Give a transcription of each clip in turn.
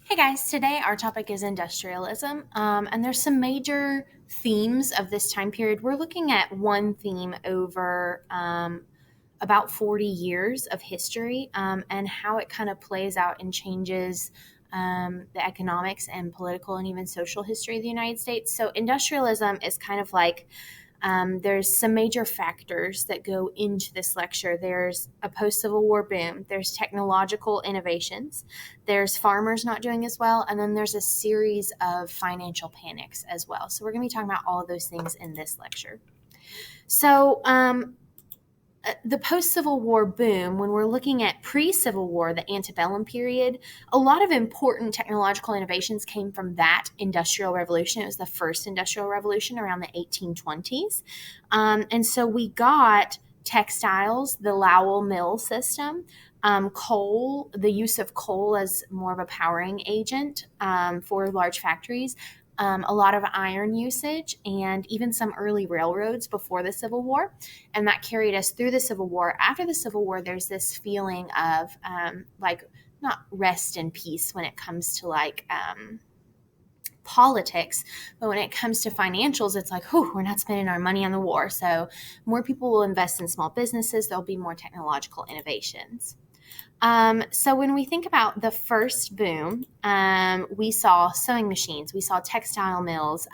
Hey guys, today our topic is industrialism, and there's some major themes of this time period. We're looking at one theme over about 40 years of history and how it kind of plays out and changes the economics and political and even social history of the United States. So, industrialism is kind of like there's some major factors that go into this lecture. There's a post Civil War boom, there's technological innovations, there's farmers not doing as well, and then there's a series of financial panics as well. So, we're going to be talking about all of those things in this lecture. So, the post Civil War boom, when we're looking at pre Civil War, the antebellum period, a lot of important technological innovations came from that industrial revolution. It was the first industrial revolution around the 1820s. And so we got textiles, the Lowell mill system, coal, the use of coal as more of a powering agent for large factories, a lot of iron usage, and even some early railroads before the Civil War. And that carried us through the Civil War. After the Civil War, there's this feeling of like not rest in peace when it comes to politics, but when it comes to financials, it's like, whew, we're not spending our money on the war. So more people will invest in small businesses. There'll be more technological innovations. So when we think about the first boom, we saw sewing machines, we saw textile mills,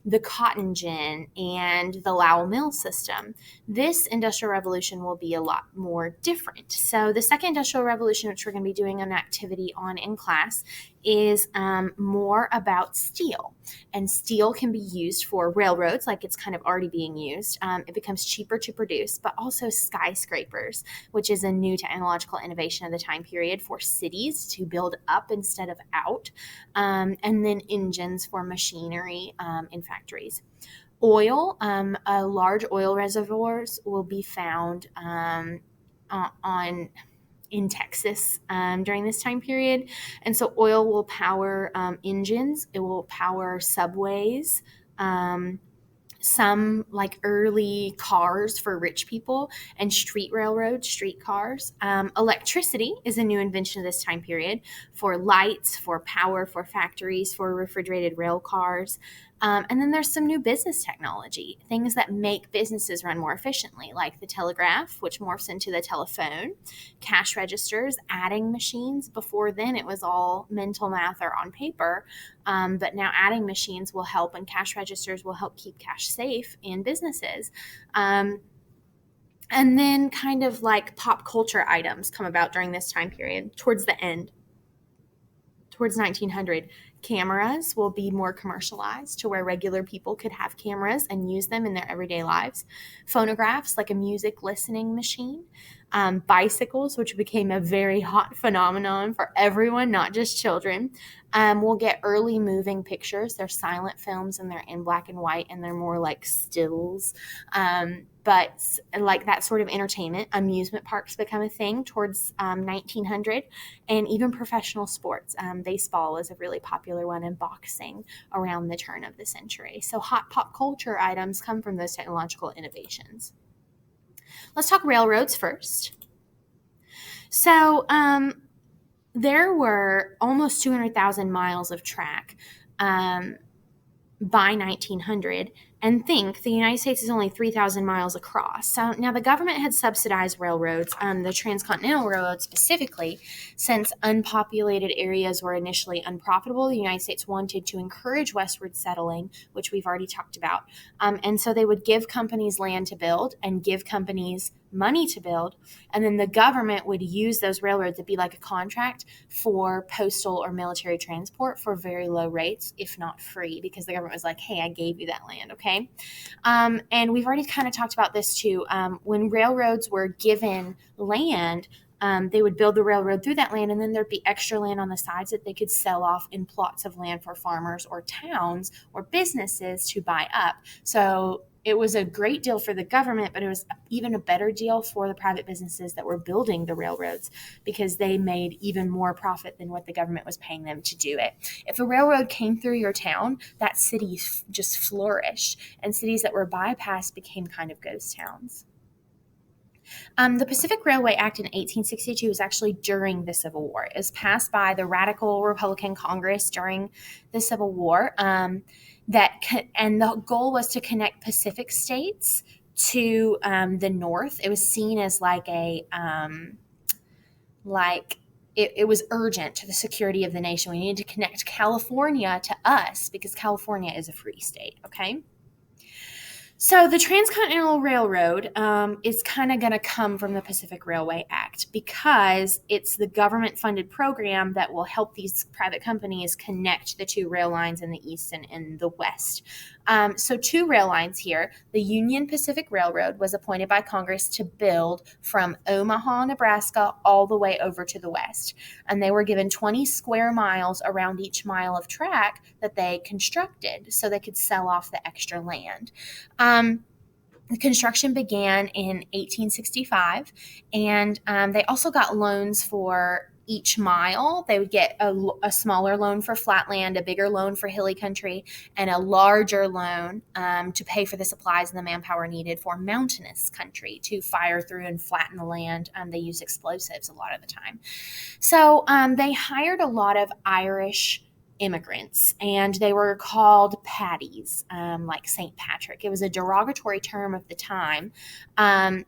the cotton gin, and the Lowell mill system. This industrial revolution will be a lot more different. So the second industrial revolution, which we're going to be doing an activity on in class, is more about steel. And steel can be used for railroads, like it's kind of already being used. It becomes cheaper to produce, but also skyscrapers, which is a new technological innovation of the time period for cities to build up instead of out, and then engines for machinery in factories. Oil, large oil reservoirs will be found on in Texas during this time period. And so oil will power engines, it will power subways, some like early cars for rich people, and street railroads, streetcars. Electricity is a new invention of this time period for lights, for power, for factories, for refrigerated rail cars. And then there's some new business technology, things that make businesses run more efficiently, like the telegraph, which morphs into the telephone, cash registers, adding machines. Before then, it was all mental math or on paper. But now adding machines will help, and cash registers will help keep cash safe in businesses. And then kind of like pop culture items come about during this time period towards the end. Towards 1900, cameras will be more commercialized to where regular people could have cameras and use them in their everyday lives. Phonographs, like a music listening machine. Bicycles, which became a very hot phenomenon for everyone, not just children. We'll get early moving pictures. They're silent films and they're in black and white and they're more like stills. But like that sort of entertainment, amusement parks become a thing towards 1900, and even professional sports. Baseball is a really popular one, and boxing around the turn of the century. So hot pop culture items come from those technological innovations. Let's talk railroads first. So there were almost 200,000 miles of track by 1900, and think the United States is only 3,000 miles across. So now the government had subsidized railroads, the transcontinental railroad specifically, since unpopulated areas were initially unprofitable. The United States wanted to encourage westward settling, which we've already talked about. And so they would give companies land to build and give companies money to build, and then the government would use those railroads to be like a contract for postal or military transport for very low rates, if not free, because the government was like, hey, I gave you that land, okay? And we've already kind of talked about this too. When railroads were given land, they would build the railroad through that land, and then there'd be extra land on the sides that they could sell off in plots of land for farmers or towns or businesses to buy up. So it was a great deal for the government, but it was even a better deal for the private businesses that were building the railroads, because they made even more profit than what the government was paying them to do it. If a railroad came through your town, that city just flourished, and cities that were bypassed became kind of ghost towns. The Pacific Railway Act in 1862 was actually during the Civil War. It was passed by the Radical Republican Congress during the Civil War. And the goal was to connect Pacific states to the North. It was seen as it was urgent to the security of the nation. We needed to connect California to us because California is a free state. Okay. So the Transcontinental Railroad is kind of going to come from the Pacific Railway Act because it's the government-funded program that will help these private companies connect the two rail lines in the east and in the west. So two rail lines here. The Union Pacific Railroad was appointed by Congress to build from Omaha, Nebraska, all the way over to the west. And they were given 20 square miles around each mile of track that they constructed so they could sell off the extra land. The construction began in 1865, and they also got loans for each mile. They would get a smaller loan for flatland, a bigger loan for hilly country, and a larger loan to pay for the supplies and the manpower needed for mountainous country to fire through and flatten the land. They used explosives a lot of the time. So they hired a lot of Irish immigrants, and they were called paddies, like St. Patrick. It was a derogatory term of the time. A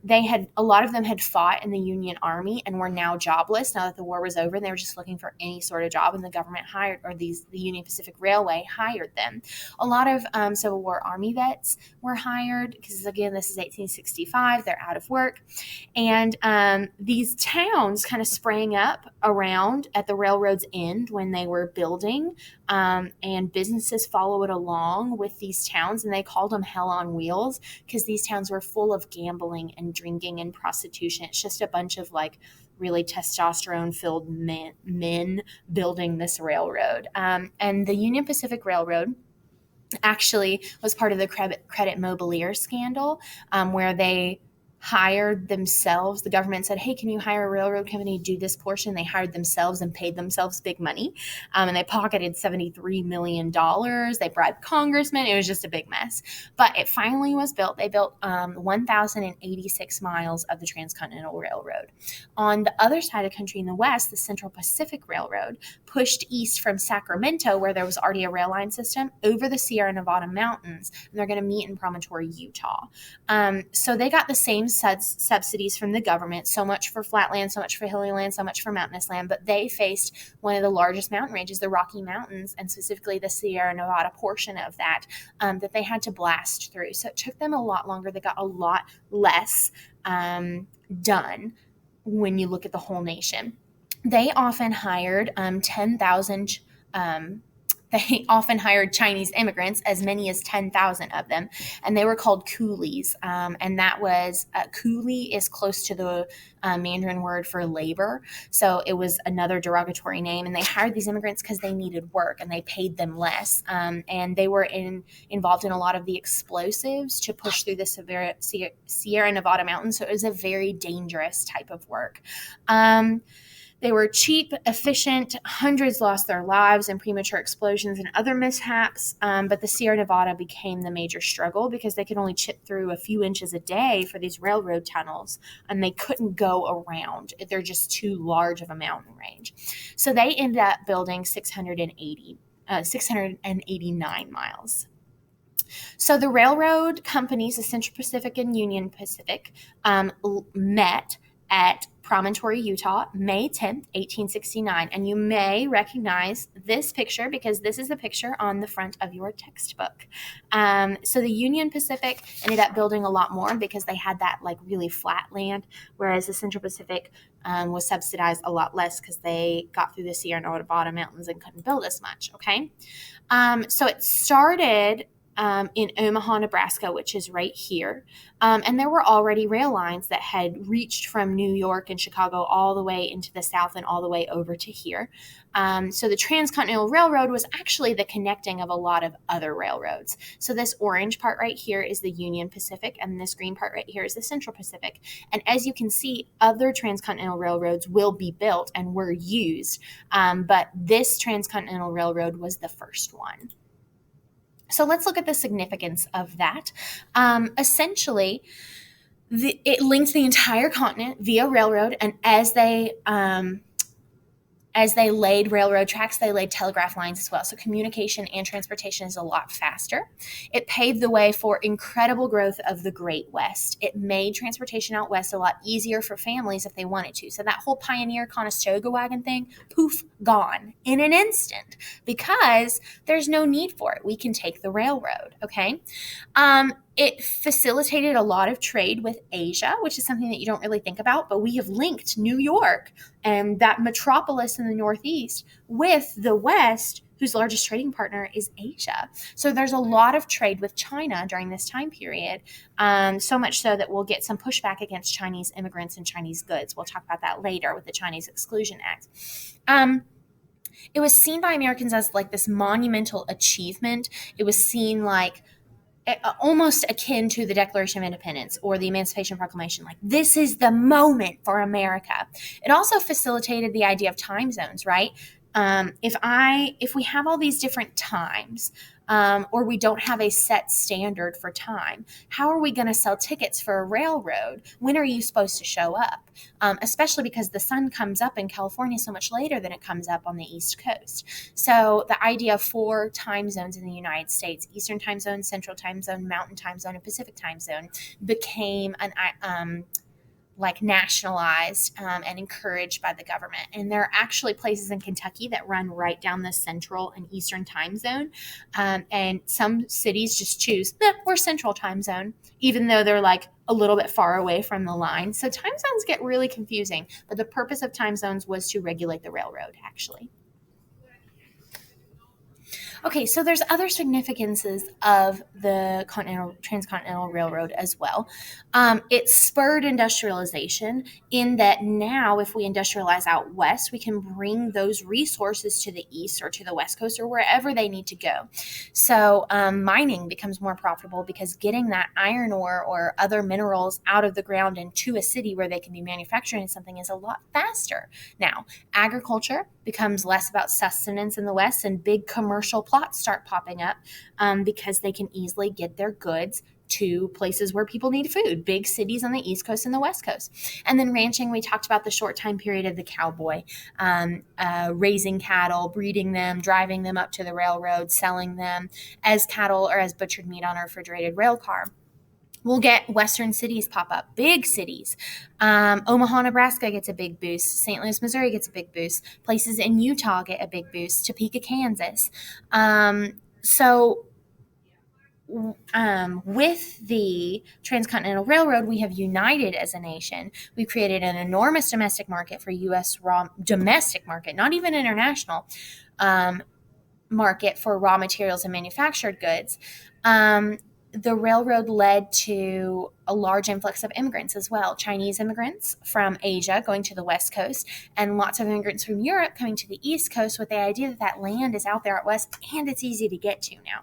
lot of them had fought in the Union Army and were now jobless now that the war was over, and they were just looking for any sort of job, and the government the Union Pacific Railway hired them. A lot of Civil War Army vets were hired because, again, this is 1865. They're out of work. And these towns kind of sprang up around at the railroad's end when they were building. And businesses followed along with these towns, and they called them hell on wheels because these towns were full of gambling and drinking and prostitution. It's just a bunch of really testosterone-filled men building this railroad. And the Union Pacific Railroad actually was part of the credit mobilier scandal, where they hired themselves. The government said, hey, can you hire a railroad company to do this portion? They hired themselves and paid themselves big money. And they pocketed $73 million. They bribed congressmen. It was just a big mess. But it finally was built. They built 1,086 miles of the Transcontinental Railroad. On the other side of the country in the west, the Central Pacific Railroad pushed east from Sacramento, where there was already a rail line system, over the Sierra Nevada mountains. And they're going to meet in Promontory, Utah. So they got the same subsidies from the government, so much for flatland, so much for hilly land, so much for mountainous land, but they faced one of the largest mountain ranges, the Rocky Mountains, and specifically the Sierra Nevada portion of that they had to blast through. So it took them a lot longer. They got a lot less done when you look at the whole nation. They often hired 10,000 They often hired Chinese immigrants, as many as 10,000 of them, and they were called coolies. And that was coolie is close to the Mandarin word for labor, so it was another derogatory name. And they hired these immigrants because they needed work, and they paid them less. And they were involved in a lot of the explosives to push through the Sierra Nevada mountains. So it was a very dangerous type of work. They were cheap, efficient. Hundreds lost their lives in premature explosions and other mishaps. But the Sierra Nevada became the major struggle because they could only chip through a few inches a day for these railroad tunnels, and they couldn't go around. They're just too large of a mountain range. So they ended up building 689 miles. So the railroad companies, the Central Pacific and Union Pacific, met at Promontory, Utah, May 10th, 1869. And you may recognize this picture because this is the picture on the front of your textbook. So the Union Pacific ended up building a lot more because they had that really flat land, whereas the Central Pacific was subsidized a lot less because they got through the Sierra Nevada mountains and couldn't build as much, okay? So it started in Omaha, Nebraska, which is right here. And there were already rail lines that had reached from New York and Chicago all the way into the south and all the way over to here. So the Transcontinental Railroad was actually the connecting of a lot of other railroads. So this orange part right here is the Union Pacific, and this green part right here is the Central Pacific. And as you can see, other transcontinental railroads will be built and were used, but this Transcontinental Railroad was the first one. So let's look at the significance of that. Essentially, It linked the entire continent via railroad, and as they laid railroad tracks, they laid telegraph lines as well. So communication and transportation is a lot faster. It paved the way for incredible growth of the Great West. It made transportation out west a lot easier for families if they wanted to. So that whole pioneer Conestoga wagon thing, poof, gone in an instant because there's no need for it. We can take the railroad, okay? It facilitated a lot of trade with Asia, which is something that you don't really think about, but we have linked New York and that metropolis in the Northeast with the West, whose largest trading partner is Asia. So there's a lot of trade with China during this time period, so much so that we'll get some pushback against Chinese immigrants and Chinese goods. We'll talk about that later with the Chinese Exclusion Act. It was seen by Americans as like this monumental achievement. It was seen like almost akin to the Declaration of Independence or the Emancipation Proclamation. Like, this is the moment for America. It also facilitated the idea of time zones, right? If we have all these different times, or we don't have a set standard for time, how are we going to sell tickets for a railroad? When are you supposed to show up? Especially because the sun comes up in California so much later than it comes up on the East Coast. So the idea of 4 time zones in the United States, Eastern time zone, Central time zone, Mountain time zone, and Pacific time zone, became an like nationalized and encouraged by the government. And there are actually places in Kentucky that run right down the central and eastern time zone. And some cities just choose, we're central time zone, even though they're like a little bit far away from the line. So time zones get really confusing. But the purpose of time zones was to regulate the railroad, actually. Okay, so there's other significances of the transcontinental railroad as well. It spurred industrialization in that now, if we industrialize out west, we can bring those resources to the east or to the west coast or wherever they need to go. So mining becomes more profitable because getting that iron ore or other minerals out of the ground into a city where they can be manufactured into something is a lot faster. Now, agriculture becomes less about sustenance in the west, and big commercial plots start popping up because they can easily get their goods to places where people need food, big cities on the East Coast and the West Coast. And then ranching, we talked about the short time period of the cowboy, raising cattle, breeding them, driving them up to the railroad, selling them as cattle or as butchered meat on a refrigerated rail car. We'll get Western cities pop up, big cities. Omaha, Nebraska gets a big boost. St. Louis, Missouri gets a big boost. Places in Utah get a big boost. Topeka, Kansas. So with the Transcontinental Railroad, we have united as a nation. We've created an enormous domestic market for U.S. domestic market, not even international market for raw materials and manufactured goods. The railroad led to a large influx of immigrants as well. Chinese immigrants from Asia going to the West Coast, and lots of immigrants from Europe coming to the East Coast with the idea that that land is out there at West and it's easy to get to now.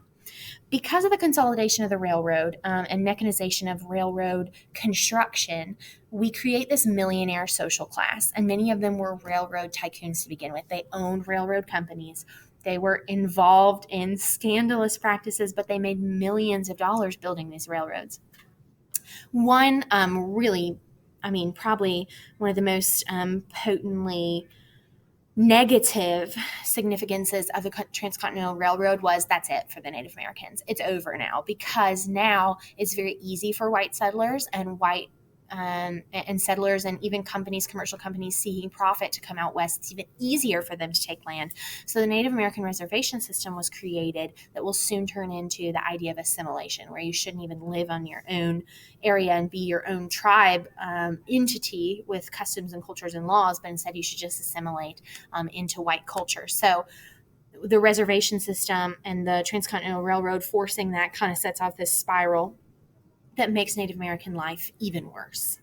Because of the consolidation of the railroad and mechanization of railroad construction, we create this millionaire social class, and many of them were railroad tycoons to begin with. They owned railroad companies. They were involved in scandalous practices, but they made millions of dollars building these railroads. One probably one of the most potently negative significances of the Transcontinental Railroad was that's it for the Native Americans. It's over now because now it's very easy for white settlers and and settlers and even companies, commercial companies seeking profit to come out west. It's even easier for them to take land. So the Native American reservation system was created that will soon turn into the idea of assimilation, where you shouldn't even live on your own area and be your own tribe entity with customs and cultures and laws, but instead you should just assimilate into white culture. So the reservation system and the Transcontinental Railroad forcing that kind of sets off this spiral that makes Native American life even worse.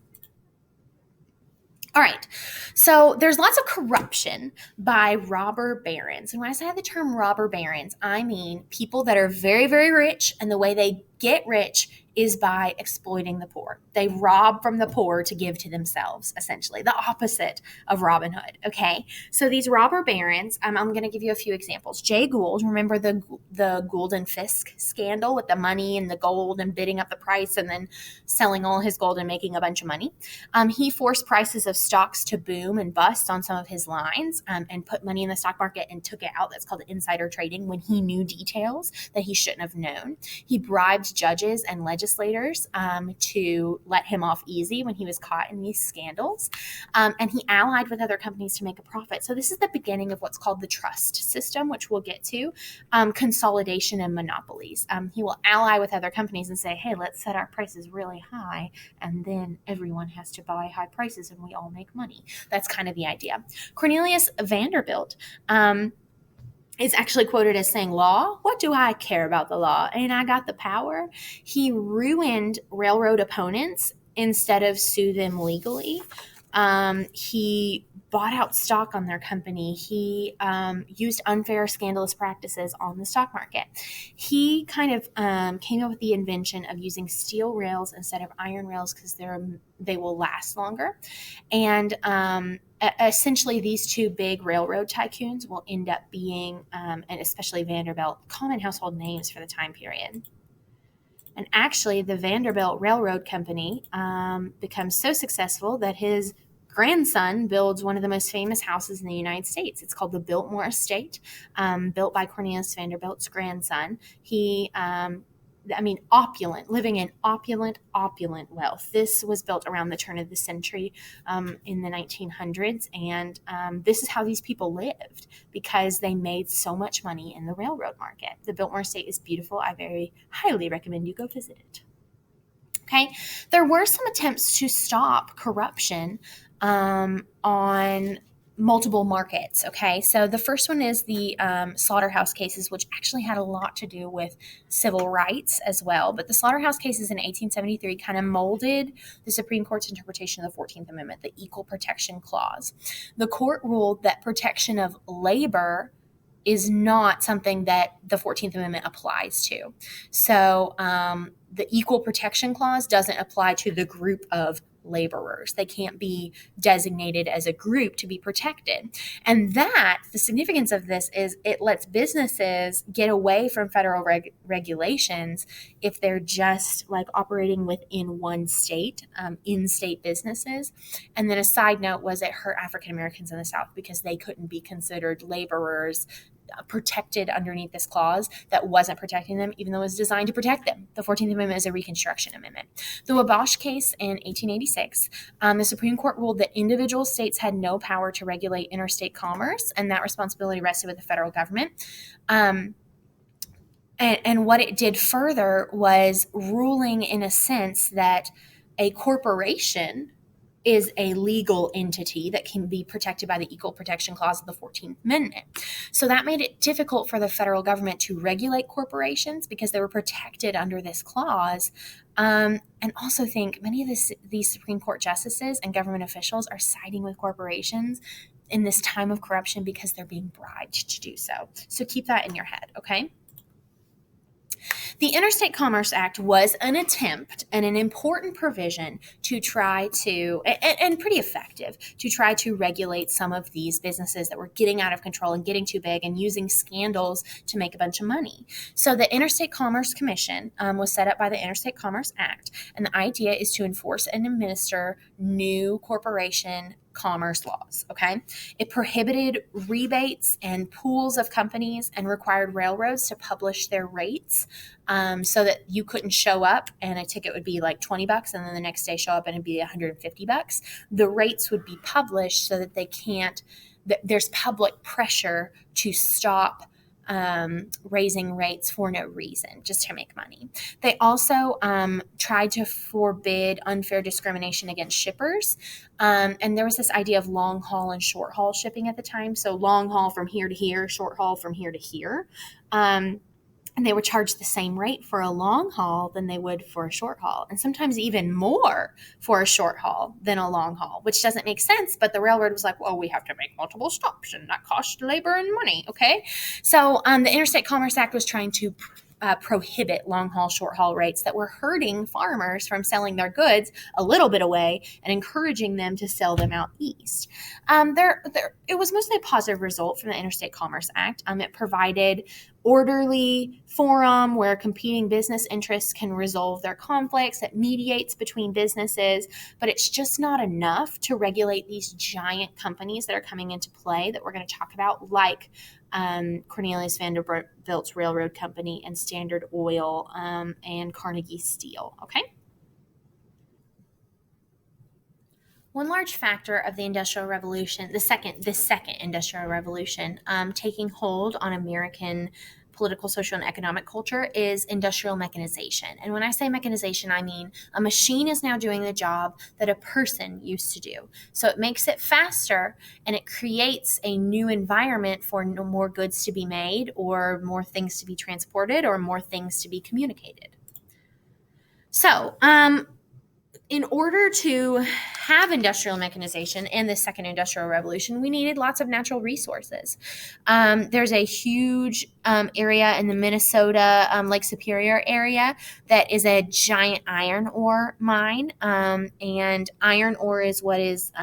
All right, so there's lots of corruption by robber barons. And when I say the term robber barons, I mean people that are very, very rich, and the way they get rich is by exploiting the poor. They rob from the poor to give to themselves, essentially, the opposite of Robin Hood. Okay, so these robber barons, I'm going to give you a few examples. Jay Gould, remember the Gould and Fisk scandal with the money and the gold and bidding up the price and then selling all his gold and making a bunch of money. He forced prices of stocks to boom and bust on some of his lines, and put money in the stock market and took it out. That's called insider trading, when he knew details that he shouldn't have known. He bribed judges and legislators to let him off easy when he was caught in these scandals. And he allied with other companies to make a profit. So this is the beginning of what's called the trust system, which we'll get to, consolidation and monopolies. He will ally with other companies and say, hey, let's set our prices really high, and then everyone has to buy high prices and we all make money. That's kind of the idea. Cornelius Vanderbilt is actually quoted as saying, law? What do I care about the law? And I got the power. He ruined railroad opponents instead of sue them legally. He bought out stock on their company. He used unfair, scandalous practices on the stock market. He kind of came up with the invention of using steel rails instead of iron rails because they will last longer. And essentially, these two big railroad tycoons will end up being, and especially Vanderbilt, common household names for the time period. And actually, the Vanderbilt Railroad Company becomes so successful that his grandson builds one of the most famous houses in the United States. It's called the Biltmore Estate, built by Cornelius Vanderbilt's grandson. He opulent, living in opulent wealth. This was built around the turn of the century in the 1900s. And this is how these people lived because they made so much money in the railroad market. The Biltmore Estate is beautiful. I very highly recommend you go visit it. Okay, there were some attempts to stop corruption on multiple markets. Okay, so the first one is the slaughterhouse cases, which actually had a lot to do with civil rights as well. But the slaughterhouse cases in 1873 kind of molded the Supreme Court's interpretation of the 14th Amendment, the Equal Protection Clause. The court ruled that protection of labor is not something that the 14th Amendment applies to. So the Equal Protection Clause doesn't apply to the group of laborers. They can't be designated as a group to be protected. And the significance of this is it lets businesses get away from federal regulations if they're just like operating within one state, in-state businesses. And then a side note was it hurt African Americans in the South because they couldn't be considered laborers protected underneath this clause that wasn't protecting them, even though it was designed to protect them. The 14th Amendment is a Reconstruction Amendment. The APUSH case in 1886, the Supreme Court ruled that individual states had no power to regulate interstate commerce, and that responsibility rested with the federal government. And what it did further was ruling in a sense that a corporation is a legal entity that can be protected by the Equal Protection Clause of the 14th Amendment. So that made it difficult for the federal government to regulate corporations because they were protected under this clause. And also think many of these Supreme Court justices and government officials are siding with corporations in this time of corruption because they're being bribed to do so. So keep that in your head, okay? The Interstate Commerce Act was an attempt and an important provision to try to, and pretty effective, to try to regulate some of these businesses that were getting out of control and getting too big and using scandals to make a bunch of money. So the Interstate Commerce Commission was set up by the Interstate Commerce Act, and the idea is to enforce and administer new corporation commerce laws, okay? It prohibited rebates and pools of companies and required railroads to publish their rates so that you couldn't show up and a ticket would be like $20 and then the next day show up and it'd be $150. The rates would be published so that there's public pressure to stop raising rates for no reason, just to make money. They also tried to forbid unfair discrimination against shippers. And there was this idea of long haul and short haul shipping at the time. So long haul from here to here, short haul from here to here. And they would charge the same rate for a long haul than they would for a short haul, and sometimes even more for a short haul than a long haul, which doesn't make sense. But the railroad was like, well, we have to make multiple stops and that costs labor and money. Okay. So the Interstate Commerce Act was trying to prohibit long haul, short haul rates that were hurting farmers from selling their goods a little bit away and encouraging them to sell them out east. It was mostly a positive result from the Interstate Commerce Act. It provided orderly forum where competing business interests can resolve their conflicts. It mediates between businesses, but it's just not enough to regulate these giant companies that are coming into play that we're going to talk about, like Cornelius Vanderbilt's Railroad Company and Standard Oil and Carnegie Steel. Okay. One large factor of the Industrial Revolution, the second Industrial Revolution, taking hold on American political, social, and economic culture is industrial mechanization. And when I say mechanization, I mean a machine is now doing the job that a person used to do. So it makes it faster, and it creates a new environment for more goods to be made, or more things to be transported, or more things to be communicated. So, in order to have industrial mechanization and the second industrial revolution, we needed lots of natural resources. There's a huge area in the Minnesota Lake Superior area that is a giant iron ore mine. And iron ore is what is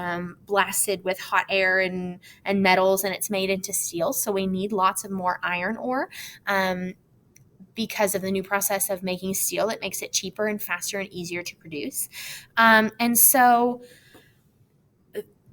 blasted with hot air and metals, and it's made into steel. So we need lots of more iron ore. Because of the new process of making steel, it makes it cheaper and faster and easier to produce. And so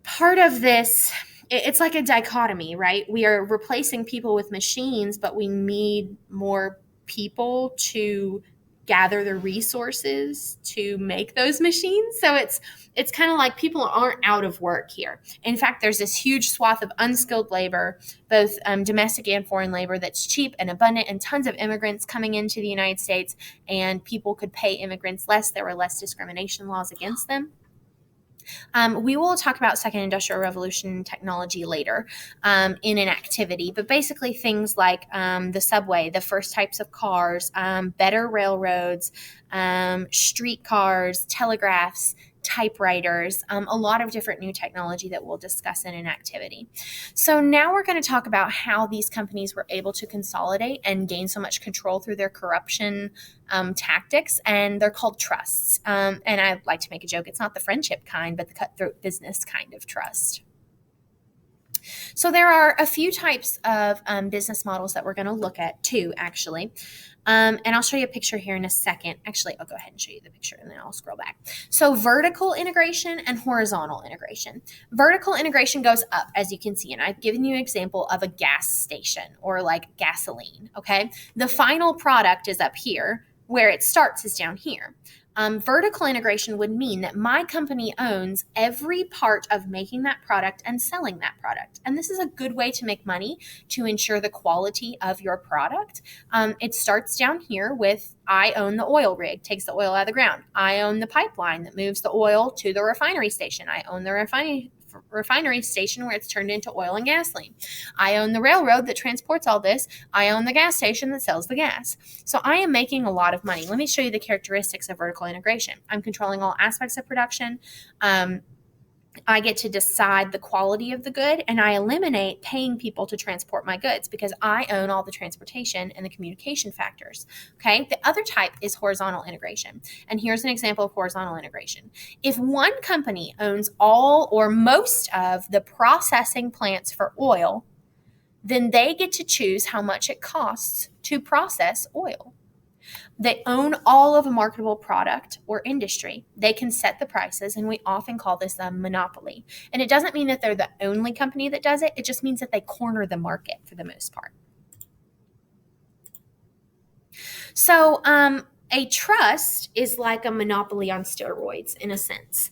part of this, it's like a dichotomy, right? We are replacing people with machines, but we need more people to gather the resources to make those machines. So it's kind of like people aren't out of work here. In fact, there's this huge swath of unskilled labor, both domestic and foreign labor, that's cheap and abundant, and tons of immigrants coming into the United States, and people could pay immigrants less. There were less discrimination laws against them. We will talk about second industrial revolution technology later in an activity, but basically things like the subway, the first types of cars, better railroads, streetcars, telegraphs, typewriters, a lot of different new technology that we'll discuss in an activity. So now we're going to talk about how these companies were able to consolidate and gain so much control through their corruption tactics, and they're called trusts. And I like to make a joke, it's not the friendship kind, but the cutthroat business kind of trust. So there are a few types of business models that we're going to look at too, actually. And I'll show you a picture here in a second. Actually, I'll go ahead and show you the picture and then I'll scroll back. So vertical integration and horizontal integration. Vertical integration goes up, as you can see, and I've given you an example of a gas station or like gasoline, okay? The final product is up here. Where it starts is down here. Vertical integration would mean that my company owns every part of making that product and selling that product. And this is a good way to make money to ensure the quality of your product. It starts down here with I own the oil rig, takes the oil out of the ground. I own the pipeline that moves the oil to the refinery station. I own the refinery station where it's turned into oil and gasoline. I own the railroad that transports all this. I own the gas station that sells the gas. So I am making a lot of money. Let me show you the characteristics of vertical integration. I'm controlling all aspects of production. I get to decide the quality of the good, and I eliminate paying people to transport my goods because I own all the transportation and the communication factors. Okay. The other type is horizontal integration. And here's an example of horizontal integration. If one company owns all or most of the processing plants for oil, then they get to choose how much it costs to process oil. They own all of a marketable product or industry. They can set the prices, and we often call this a monopoly. And it doesn't mean that they're the only company that does it. It just means that they corner the market for the most part. So a trust is like a monopoly on steroids in a sense.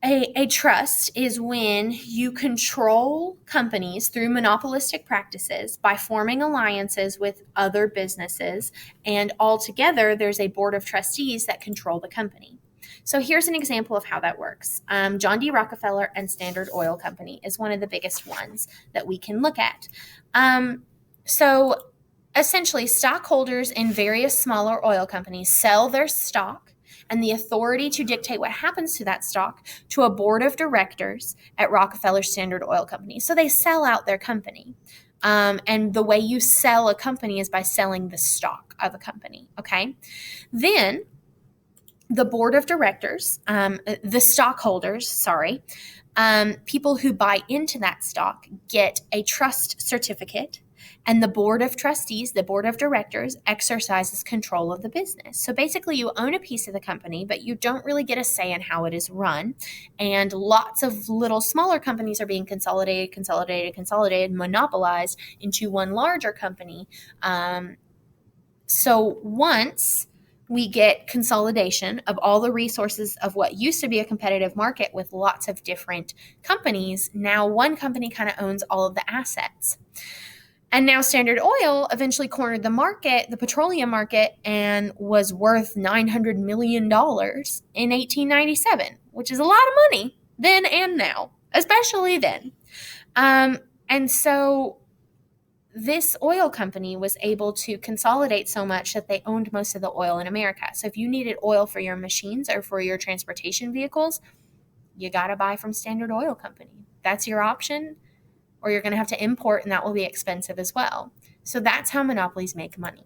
A trust is when you control companies through monopolistic practices by forming alliances with other businesses, and altogether there's a board of trustees that control the company. So here's an example of how that works. John D. Rockefeller and Standard Oil Company is one of the biggest ones that we can look at. So essentially, stockholders in various smaller oil companies sell their stock and the authority to dictate what happens to that stock to a board of directors at Rockefeller Standard Oil Company. So they sell out their company. And the way you sell a company is by selling the stock of a company. Okay. Then the board of directors, the stockholders, sorry, people who buy into that stock get a trust certificate, and the board of trustees, the board of directors, exercises control of the business. So basically, you own a piece of the company, but you don't really get a say in how it is run. And lots of little smaller companies are being consolidated, monopolized into one larger company. So once we get consolidation of all the resources of what used to be a competitive market with lots of different companies, now one company kind of owns all of the assets. And now Standard Oil eventually cornered the market, the petroleum market, and was worth $900 million in 1897, which is a lot of money then and now, especially then. And so this oil company was able to consolidate so much that they owned most of the oil in America. So if you needed oil for your machines or for your transportation vehicles, you got to buy from Standard Oil Company. That's your option, or you're going to have to import, and that will be expensive as well. So that's how monopolies make money.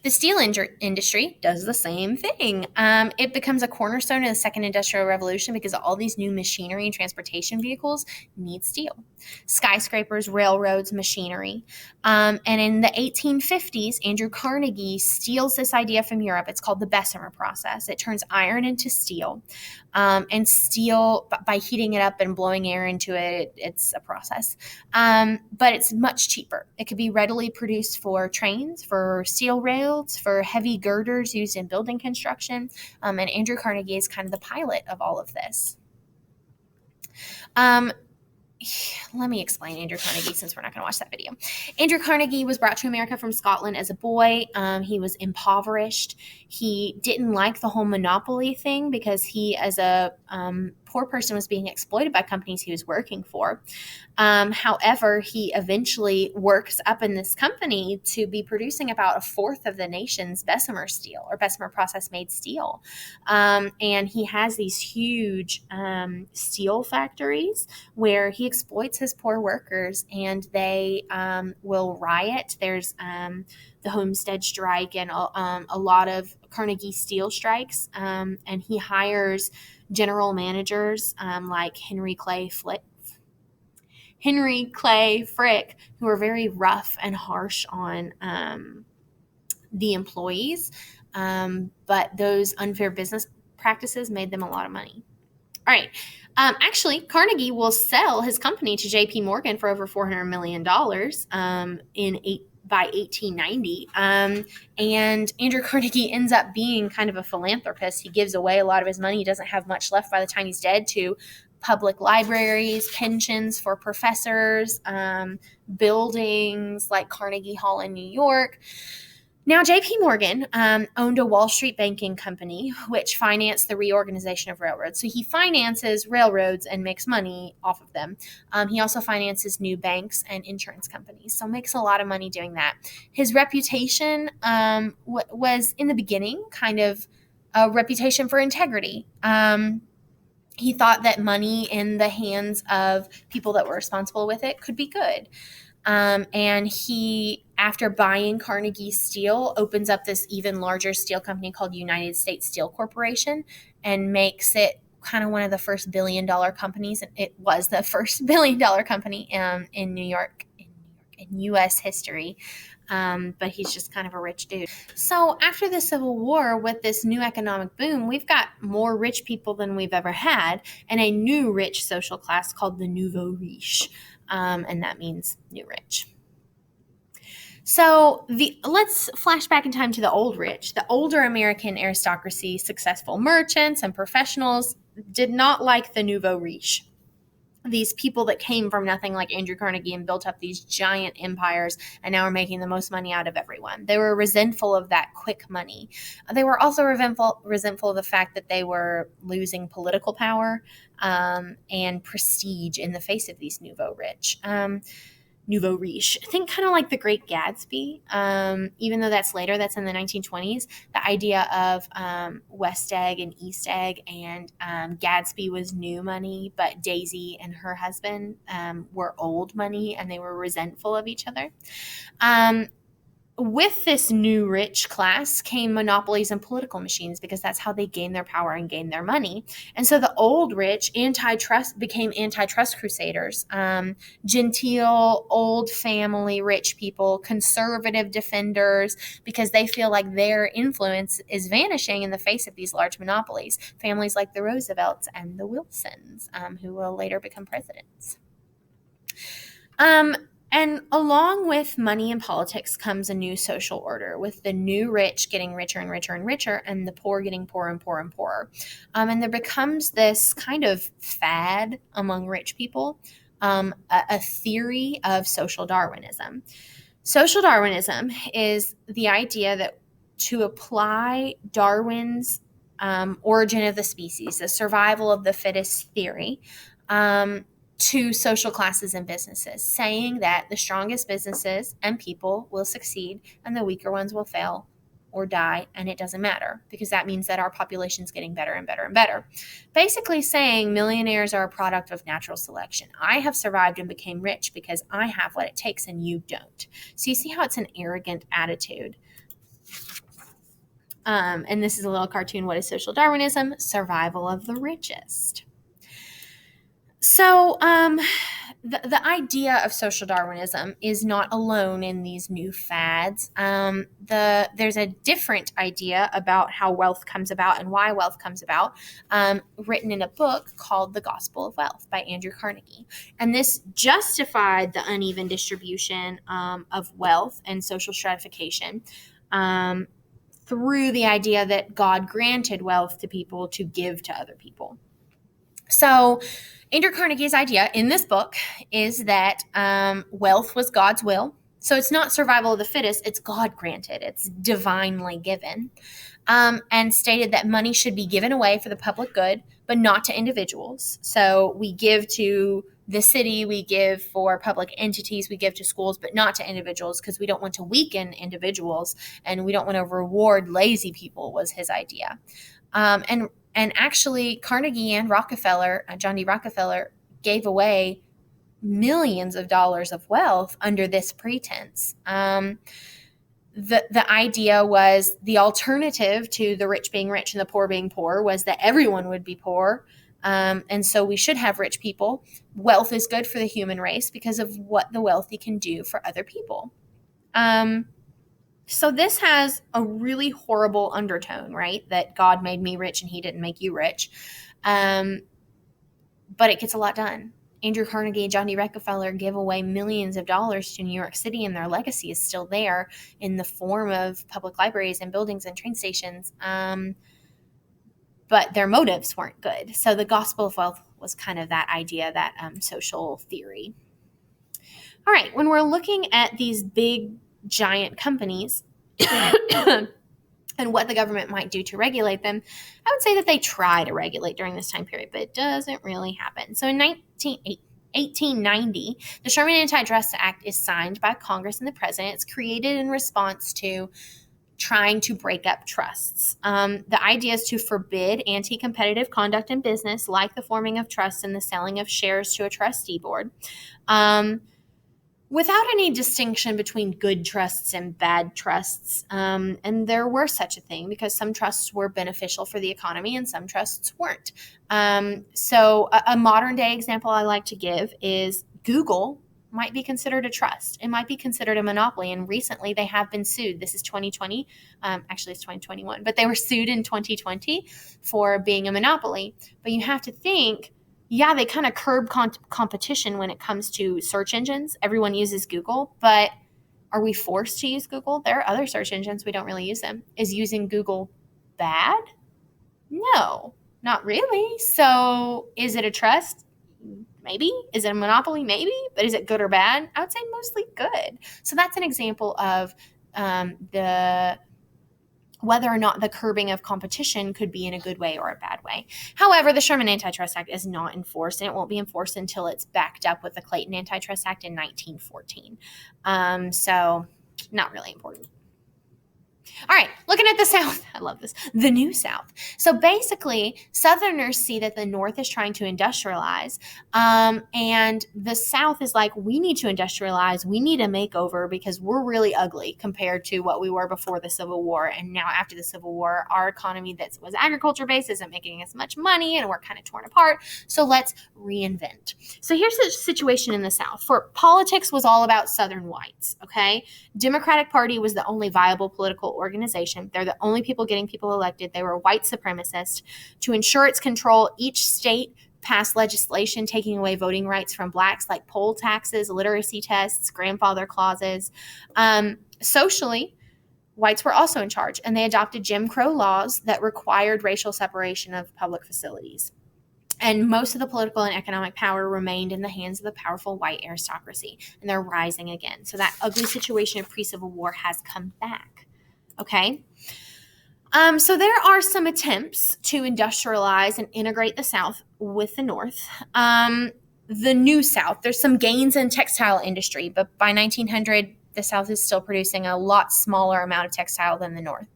The steel industry does the same thing. It becomes a cornerstone of the second industrial revolution because all these new machinery and transportation vehicles need steel. Skyscrapers, railroads, machinery. And in the 1850s, Andrew Carnegie steals this idea from Europe. It's called the Bessemer process. It turns iron into steel. And steel, by heating it up and blowing air into it, it's a process. But it's much cheaper. It could be readily produced for trains, for steel rails, for heavy girders used in building construction. And Andrew Carnegie is kind of the pilot of all of this. Let me explain Andrew Carnegie since we're not going to watch that video. Andrew Carnegie was brought to America from Scotland as a boy. He was impoverished. He didn't like the whole monopoly thing because he, as a poor person, was being exploited by companies he was working for. However, he eventually works up in this company to be producing about a fourth of the nation's Bessemer steel or Bessemer process made steel. And he has these huge steel factories where he exploits his poor workers, and they will riot. There's the Homestead strike and a lot of Carnegie steel strikes, and he hires general managers like Henry Clay Frick, who are very rough and harsh on the employees, but those unfair business practices made them a lot of money. All right. Actually, Carnegie will sell his company to J.P. Morgan for over $400 million by 1890. And Andrew Carnegie ends up being kind of a philanthropist. He gives away a lot of his money. He doesn't have much left by the time he's dead to public libraries, pensions for professors, buildings like Carnegie Hall in New York. Now, J.P. Morgan owned a Wall Street banking company which financed the reorganization of railroads. So he finances railroads and makes money off of them. He also finances new banks and insurance companies, so makes a lot of money doing that. His reputation was, in the beginning, kind of a reputation for integrity. He thought that money in the hands of people that were responsible with it could be good. And he, after buying Carnegie Steel, opens up this even larger steel company called United States Steel Corporation and makes it kind of one of the first billion-dollar companies. It was the first billion-dollar company in New York, in U.S. history. But he's just kind of a rich dude. So after the Civil War, with this new economic boom, we've got more rich people than we've ever had, and a new rich social class called the nouveau riche. And that means new rich. So let's flash back in time to the old rich. The older American aristocracy, successful merchants and professionals, did not like the nouveau riche. These people that came from nothing like Andrew Carnegie and built up these giant empires and now are making the most money out of everyone. They were resentful of that quick money. They were also resentful of the fact that they were losing political power and prestige in the face of these nouveau rich. nouveau riche. Think kind of like the Great Gatsby, even though that's later, that's in the 1920s. The idea of West Egg and East Egg, and Gadsby was new money, but Daisy and her husband were old money, and they were resentful of each other. With this new rich class came monopolies and political machines, because that's how they gained their power and gained their money. And so the old rich became antitrust crusaders, genteel, old family rich people, conservative defenders, because they feel like their influence is vanishing in the face of these large monopolies. Families like the Roosevelts and the Wilsons, who will later become presidents. And along with money and politics comes a new social order, with the new rich getting richer and richer and richer, and the poor getting poorer and poorer and poorer. And there becomes this kind of fad among rich people, a theory of social Darwinism. Social Darwinism is the idea that to apply Darwin's origin of the species, the survival of the fittest theory, to social classes and businesses, saying that the strongest businesses and people will succeed and the weaker ones will fail or die, and it doesn't matter, because that means that our population is getting better and better and better. Basically saying millionaires are a product of natural selection. I have survived and became rich because I have what it takes and you don't. So you see how it's an arrogant attitude. And this is a little cartoon. What is social Darwinism? Survival of the richest. So the idea of social Darwinism is not alone in these new fads. There's a different idea about how wealth comes about and why wealth comes about, written in a book called The Gospel of Wealth by Andrew Carnegie. And this justified the uneven distribution of wealth and social stratification through the idea that God granted wealth to people to give to other people. So Andrew Carnegie's idea in this book is that wealth was God's will. So it's not survival of the fittest, it's God granted, it's divinely given. And stated that money should be given away for the public good, but not to individuals. So we give to the city, we give for public entities, we give to schools, but not to individuals, because we don't want to weaken individuals and we don't want to reward lazy people, was his idea. And actually, Carnegie and Rockefeller, John D. Rockefeller, gave away millions of dollars of wealth under this pretense. The idea was the alternative to the rich being rich and the poor being poor was that everyone would be poor. And so we should have rich people. Wealth is good for the human race because of what the wealthy can do for other people. So this has a really horrible undertone, right? That God made me rich and he didn't make you rich. But it gets a lot done. Andrew Carnegie and John D. Rockefeller give away millions of dollars to New York City, and their legacy is still there in the form of public libraries and buildings and train stations. But their motives weren't good. So the Gospel of Wealth was kind of that idea, that social theory. All right, when we're looking at these big, giant companies and what the government might do to regulate them, I would say that they try to regulate during this time period, but it doesn't really happen. So in 1890, the Sherman Antitrust Act is signed by Congress and the president. It's created in response to trying to break up trusts. The idea is to forbid anti-competitive conduct in business, like the forming of trusts and the selling of shares to a trustee board, without any distinction between good trusts and bad trusts. And there were such a thing, because some trusts were beneficial for the economy and some trusts weren't. So a modern day example I like to give is Google might be considered a trust. It might be considered a monopoly. And recently they have been sued. This is 2020. Actually, it's 2021. But they were sued in 2020 for being a monopoly. But you have to think, yeah, they kind of curb competition when it comes to search engines. Everyone uses Google. But are we forced to use Google? There are other search engines. We don't really use them. Is using Google bad? No, not really. So is it a trust? Maybe. Is it a monopoly? Maybe. But is it good or bad? I would say mostly good. So that's an example of the whether or not the curbing of competition could be in a good way or a bad way. However, the Sherman Antitrust Act is not enforced, and it won't be enforced until it's backed up with the Clayton Antitrust Act in 1914. So not really important. All right, looking at the South. I love this. The New South. So basically, Southerners see that the North is trying to industrialize, and the South is like, we need to industrialize. We need a makeover because we're really ugly compared to what we were before the Civil War. And now after the Civil War, our economy that was agriculture-based isn't making as much money, and we're kind of torn apart. So let's reinvent. So here's the situation in the South. For politics was all about Southern whites, okay? Democratic Party was the only viable political organization. They're the only people getting people elected. They were white supremacists. To ensure its control, each state passed legislation taking away voting rights from blacks, like poll taxes, literacy tests, grandfather clauses. Socially, whites were also in charge, and they adopted Jim Crow laws that required racial separation of public facilities. And most of the political and economic power remained in the hands of the powerful white aristocracy, and they're rising again. So that ugly situation of pre-Civil War has come back, okay? So there are some attempts to industrialize and integrate the South with the North. The New South, there's some gains in textile industry, but by 1900, the South is still producing a lot smaller amount of textile than the North.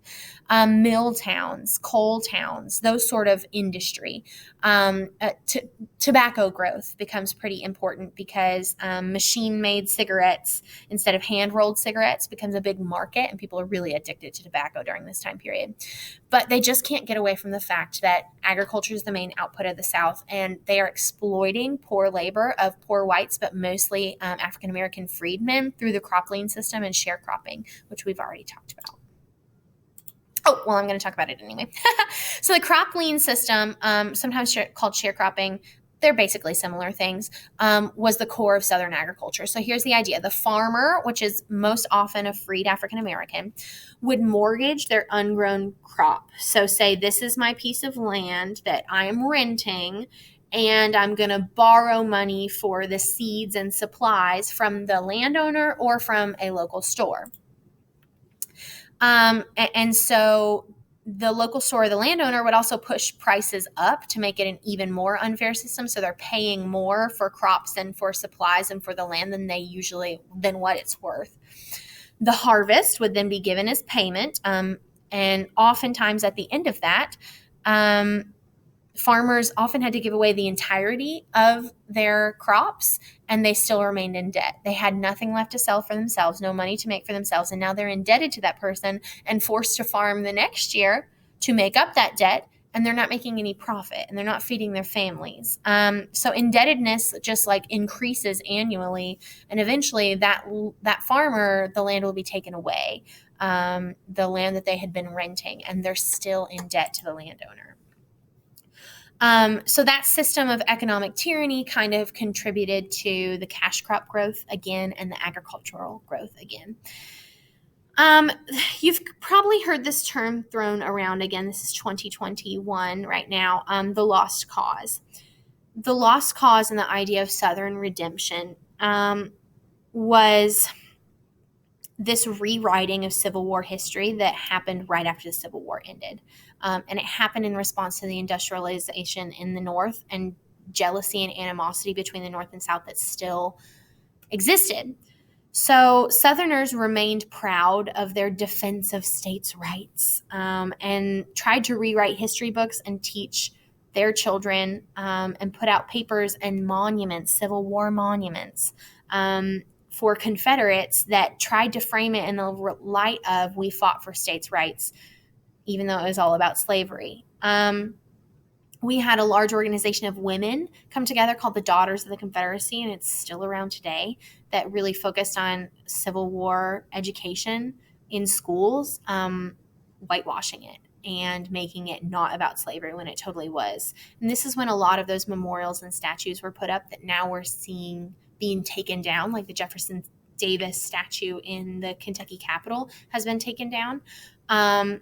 Mill towns, coal towns, those sort of industry. Tobacco growth becomes pretty important because machine-made cigarettes instead of hand-rolled cigarettes becomes a big market, and people are really addicted to tobacco during this time period. But they just can't get away from the fact that agriculture is the main output of the South, and they are exploiting poor labor of poor whites, but mostly African-American freedmen through the cropland system and sharecropping, which we've already talked about. Oh, well, I'm going to talk about it anyway. So the cropland system, sometimes called sharecropping, they're basically similar things, was the core of Southern agriculture. So here's the idea. The farmer, which is most often a freed African American, would mortgage their ungrown crop. So say, this is my piece of land that I am renting, and I'm going to borrow money for the seeds and supplies from the landowner or from a local store. And so the local store or the landowner would also push prices up to make it an even more unfair system. So they're paying more for crops and for supplies and for the land than what it's worth. The harvest would then be given as payment. And oftentimes at the end of that, farmers often had to give away the entirety of their crops, and they still remained in debt. They had nothing left to sell for themselves, no money to make for themselves, and now they're indebted to that person and forced to farm the next year to make up that debt, and they're not making any profit, and they're not feeding their families. So indebtedness just like increases annually, and eventually that farmer, the land will be taken away, the land that they had been renting, and they're still in debt to the landowner. So that system of economic tyranny kind of contributed to the cash crop growth again and the agricultural growth again. You've probably heard this term thrown around again. This is 2021 right now, the lost cause. The lost cause and the idea of Southern redemption was this rewriting of Civil War history that happened right after the Civil War ended. And it happened in response to the industrialization in the North and jealousy and animosity between the North and South that still existed. So Southerners remained proud of their defense of states' rights and tried to rewrite history books and teach their children and put out papers and monuments, Civil War monuments, for Confederates that tried to frame it in the light of we fought for states' rights, even though it was all about slavery. We had a large organization of women come together called the Daughters of the Confederacy, and it's still around today, that really focused on Civil War education in schools, whitewashing it and making it not about slavery when it totally was. And this is when a lot of those memorials and statues were put up that now we're seeing being taken down, like the Jefferson Davis statue in the Kentucky Capitol has been taken down. And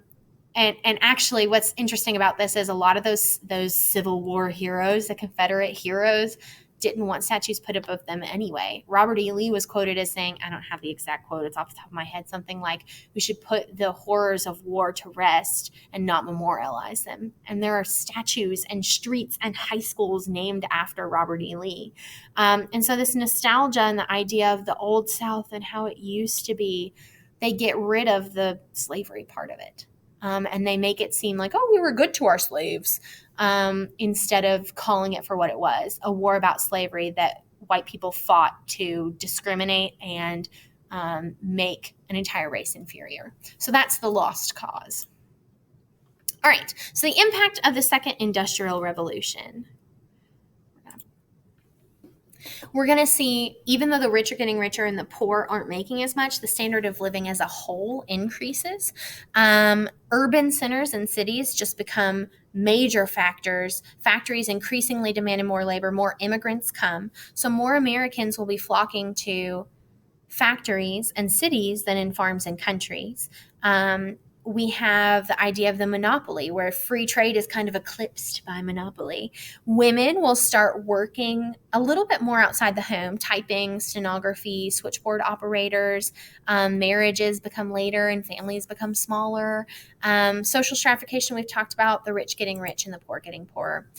actually what's interesting about this is a lot of those Civil War heroes, the Confederate heroes, didn't want statues put up of them anyway. Robert E. Lee was quoted as saying, I don't have the exact quote, it's off the top of my head, something like, we should put the horrors of war to rest and not memorialize them. And there are statues and streets and high schools named after Robert E. Lee. And so this nostalgia and the idea of the Old South and how it used to be, they get rid of the slavery part of it. And they make it seem like, oh, we were good to our slaves, instead of calling it for what it was, a war about slavery that white people fought to discriminate and make an entire race inferior. So that's the lost cause. All right, so the impact of the Second Industrial Revolution. We're going to see, even though the rich are getting richer and the poor aren't making as much, the standard of living as a whole increases. Urban centers and cities just become major factors. Factories increasingly demanding more labor, more immigrants come. So more Americans will be flocking to factories and cities than in farms and countries. We have the idea of the monopoly, where free trade is kind of eclipsed by monopoly. Women will start working a little bit more outside the home, typing, stenography, switchboard operators. Marriages become later and families become smaller. Social stratification, we've talked about, the rich getting rich and the poor getting poorer.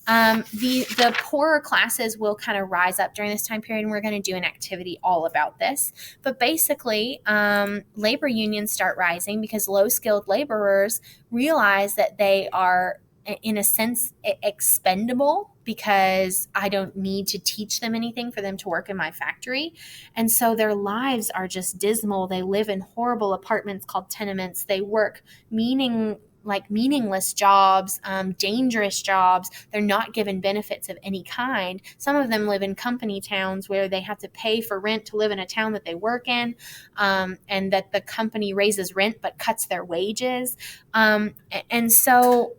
The poorer classes will kind of rise up during this time period, and we're going to do an activity all about this. But basically, labor unions start rising because low-skilled laborers realize that they are, in a sense, expendable, because I don't need to teach them anything for them to work in my factory. And so their lives are just dismal. They live in horrible apartments called tenements. They work meaningless jobs, dangerous jobs. They're not given benefits of any kind. Some of them live in company towns where they have to pay for rent to live in a town that they work in, and that the company raises rent but cuts their wages. And so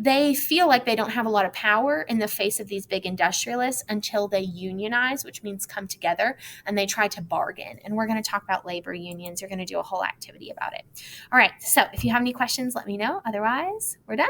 they feel like they don't have a lot of power in the face of these big industrialists until they unionize, which means come together, and they try to bargain. And we're going to talk about labor unions. You're going to do a whole activity about it. All right, so if you have any questions, let me know. Otherwise, we're done.